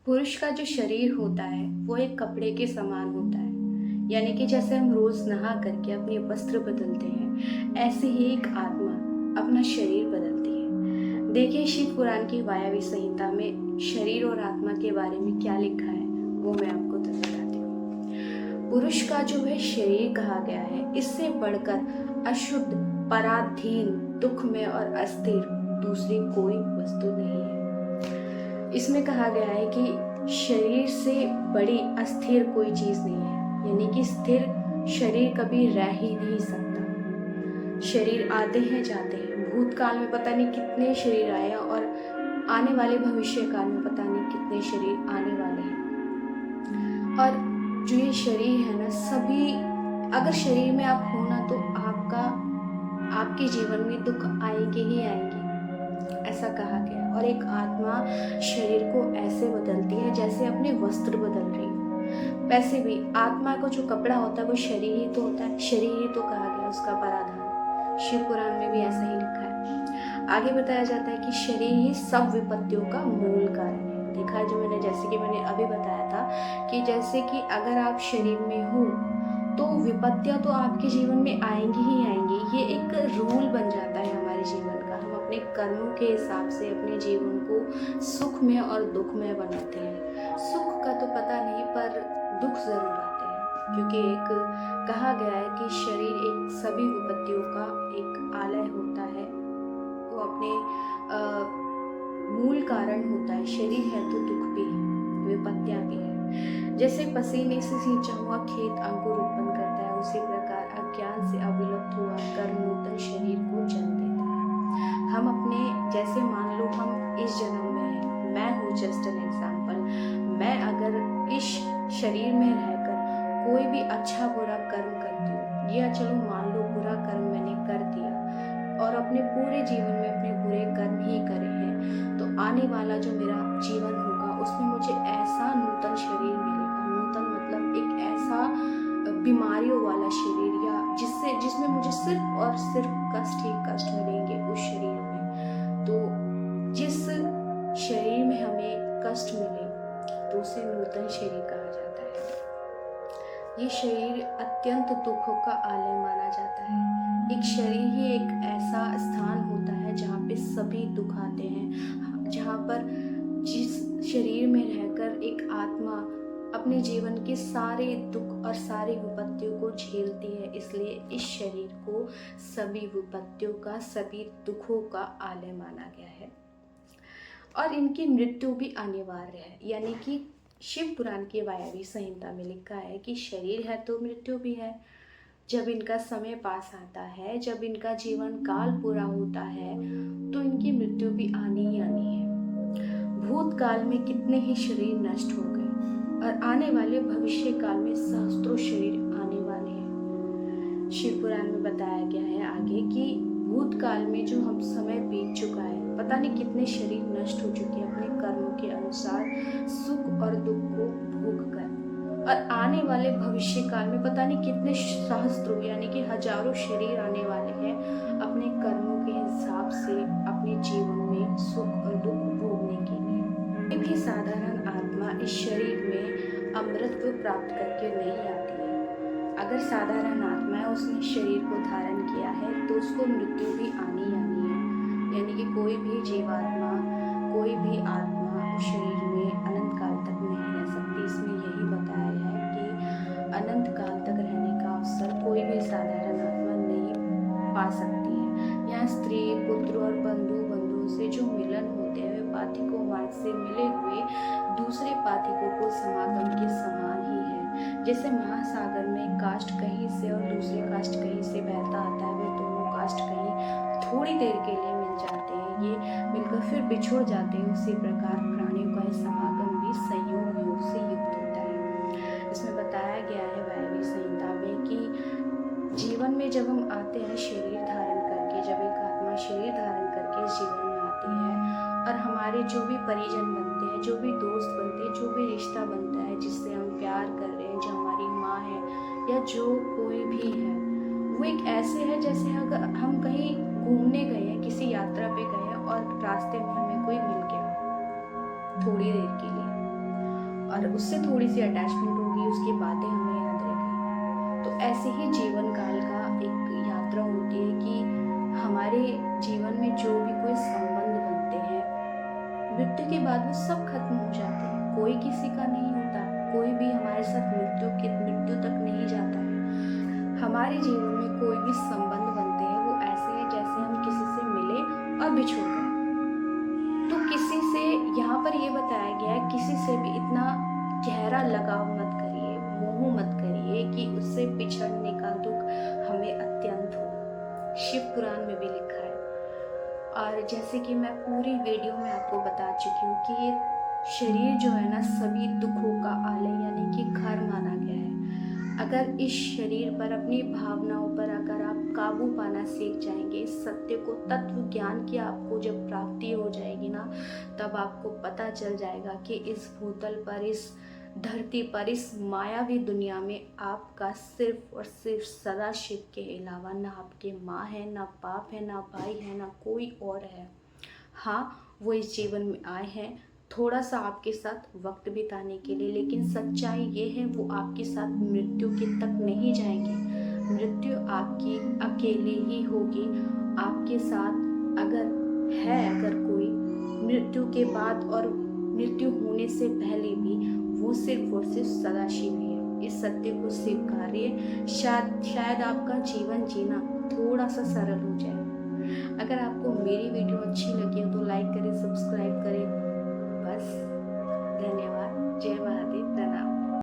पुरुष का जो शरीर होता है वो एक कपड़े के समान होता है। यानी कि जैसे हम रोज नहा करके अपने वस्त्र बदलते हैं, ऐसे ही एक आत्मा अपना शरीर बदलती है। देखिए, शिव पुराण की वायवी संहिता में शरीर और आत्मा के बारे में क्या लिखा है, वो मैं आपको तो बताती हूँ। पुरुष का जो है शरीर कहा गया है, इससे बढ़कर अशुद्ध, पराधीन, दुखमय और अस्थिर दूसरी कोई वस्तु नहीं है। इसमें कहा गया है कि शरीर से बड़ी अस्थिर कोई चीज नहीं है। यानी कि स्थिर शरीर कभी रह ही नहीं सकता। शरीर आते हैं जाते हैं, भूतकाल में पता नहीं कितने शरीर आए हैं और आने वाले भविष्य काल में पता नहीं कितने शरीर आने वाले हैं। और जो ये शरीर है ना, सभी, अगर शरीर में आप हो ना तो आपके जीवन में दुख आएंगे ही आएंगे, ऐसा कहा गया। और एक आत्मा शरीर को ऐसे बदलती है जैसे अपने वस्त्र बदल रही हो। वैसे भी आत्मा को जो कपड़ा होता है वो शरीर ही तो होता है, शरीर ही तो कहा गया उसका पराधान। शिव पुराण में भी ऐसा ही लिखा है। आगे बताया जाता है कि शरीर ही सब विपत्तियों का मूल कारण है। देखा है, जो जैसे कि मैंने अभी बताया था कि जैसे कि अगर आप शरीर में हो तो विपत्तियां तो आपके जीवन में आएंगी ही आएंगी। ये एक रूल बन जाता है हमारे जीवन का। हम अपने कर्मों के हिसाब से अपने जीवन को सुख में और दुख में बनाते हैं। सुख का तो पता नहीं, पर दुख जरूर आते हैं, क्योंकि एक कहा गया है कि शरीर एक सभी विपत्तियों का एक आलय होता है। वो अपने मूल कारण होता है। शरीर है तो दुख भी है, विपत्तियां भी है। जैसे पसीने से सींचा हुआ खेत अंकुर उत्पन्न करता है, उसी प्रकार अज्ञान से अविलुप्त हुआ कर्म नूतन शरीर को जन्म देता है। हम अपने, जैसे मान लो हम इस जन्म में हैं, मैं हूँ जस्ट एन एग्जाम्पल। मैं अगर इस शरीर में रहकर कोई भी अच्छा बुरा कर्म करती हूँ, या चलो मान लो बुरा कर्म मैंने कर दिया और अपने पूरे जीवन में अपने बुरे कर्म ही करे हैं, तो आने वाला जो मेरा जीवन होगा उसमें मुझे ऐसा नूतन शरीर मिलेगा। नूतन मतलब एक ऐसा बीमारियों वाला शरीर, या जिसमें मुझे सिर्फ और सिर्फ कष्ट ही कष्ट मिलेंगे उस शरीर में। तो जिस शरीर में हमें कष्ट मिले तो उसे नूतन शरीर कहा जाता है। ये शरीर अत्यंत दुखों का आलय माना जाता है। एक शरीर ही एक ऐसा स्थान होता है जहाँ पे सभी दुख आते हैं, जहाँ पर जिस शरीर में रहकर एक आत्मा अपने जीवन के सारे दुख और सारी विपत्तियों को झेलती है। इसलिए इस शरीर को सभी विपत्तियों का, सभी दुखों का आलय माना गया है। और इनकी मृत्यु भी अनिवार्य है। यानी कि शिव पुराण की वायवी संहिता में लिखा है कि शरीर है तो मृत्यु भी है। जब इनका समय पास आता है, जब इनका जीवन काल पूरा होता है, तो इनकी मृत्यु भी आनी ही आनी है। भूतकाल में कितने ही शरीर नष्ट हो गए और आने वाले भविष्य काल में सहस्त्रों शरीर आने वाले हैं। शिव पुराण में बताया गया है आगे कि भूतकाल में जो हम समय बीत चुका है, पता नहीं कितने शरीर नष्ट हो चुके हैं अपने कर्मों के अनुसार, सुख और दुख को भोग कर। और आने वाले भविष्य काल में पता नहीं कितने सहस्त्रों यानी कि हजारों शरीर आने वाले हैं अपने कर्मों के हिसाब से अपने जीवन में सुख और दुख भोगने के लिए। कोई भी साधारण आत्मा इस शरीर में अमृतत्व प्राप्त करके नहीं आती है। अगर साधारण आत्मा है, उसने शरीर को धारण किया है, तो उसको मृत्यु भी आनी आनी है। यानी कि कोई भी जीवात्मा, कोई भी आत्मा उस शरीर में अनंत काल तक नहीं रह सकती। इसमें यही बताया है कि अनंत काल तक रहने का अवसर कोई भी साधारण आत्मा नहीं पा सकती है। यहाँ स्त्री, पुत्र और बंधुओं से जो मिलन होते हैं, वे पाथिको मार्ग से मिले हुए दूसरे पाथिकों को समागम के समान ही है। जैसे महासागर में काष्ठ कहीं से और दूसरे काष्ठ कहीं से बहता आता है, वे दोनों काष्ठ कहीं थोड़ी देर के लिए मिल जाते हैं, ये मिलकर फिर बिछुड़ जाते हैं। उसी प्रकार प्राणियों का समागम भी संयोग योग से युक्त होता है। इसमें बताया गया है वायवी संहिता में कि जीवन में जब हम आते हैं शरीर धारण करके, जब एक आत्मा शरीर धारण करके इस जीवन में आती है, और हमारे जो भी परिजन बनते हैं, जो भी दोस्त बनते हैं, जो भी रिश्ता बनता है, जिससे हम प्यार कर रहे हैं, जो हमारी माँ है या जो कोई भी है, वो एक ऐसे है जैसे अगर हम कहीं घूमने गए हैं, किसी यात्रा पे गए हैं और रास्ते में हमें कोई मिल गया थोड़ी देर के लिए, और उससे थोड़ी सी अटैचमेंट होगी, उसकी बातें हमें याद रहेगी। तो ऐसे ही जीवन काल का एक यात्रा होती है कि हमारे जीवन में जो भी कोई संबंध बनते हैं, मृत्यु के बाद वो सब खत्म हो जाते हैं, कोई किसी का नहीं होता, कोई भी हमारे साथ मृत्यु तक नहीं जाता है। हमारे जीवन में कोई भी संबंध बनते हैं वो ऐसे हैं जैसे हम किसी से मिले और बिछुड़ गए। तो किसी से, यहाँ पर ये बताया गया है, किसी से भी इतना गहरा लगाव मत करिए, मोह मत करिए कि उससे बिछड़ने का दुख हमें अत्यंत हो। शिव पुराण में भी लिखा है। और जैसे कि मैं पूरी वीडियो में आपको बता चुकी हूँ कि ये शरीर जो है ना, सभी दुखों का आलय यानी कि घर माना गया है। अगर इस शरीर पर, अपनी भावनाओं पर अगर आप काबू पाना सीख जाएंगे, सत्य को, तत्व ज्ञान की आपको जब प्राप्ति हो जाएगी ना, तब आपको पता चल जाएगा कि इस भूतल पर, इस धरती पर, इस मायावी दुनिया में आपका सिर्फ और सिर्फ सदाशिव के अलावा ना आपके माँ है, ना बाप है, ना भाई है, ना कोई और है। हाँ, वो इस जीवन में आए हैं थोड़ा सा आपके साथ वक्त बिताने के लिए, लेकिन सच्चाई ये है वो आपके साथ मृत्यु के तक नहीं जाएंगे। मृत्यु आपकी अकेले ही होगी। आपके साथ अगर कोई मृत्यु के बाद और मृत्यु होने से पहले भी, वो सिर्फ और सिर्फ सदाशिव ही है। इस सत्य को स्वीकारिए, शायद आपका जीवन जीना थोड़ा सा सरल हो जाए। अगर आपको मेरी वीडियो अच्छी लगी हो तो लाइक करें, सब्सक्राइब करें। बस, धन्यवाद। जय महादेव, प्रणाम।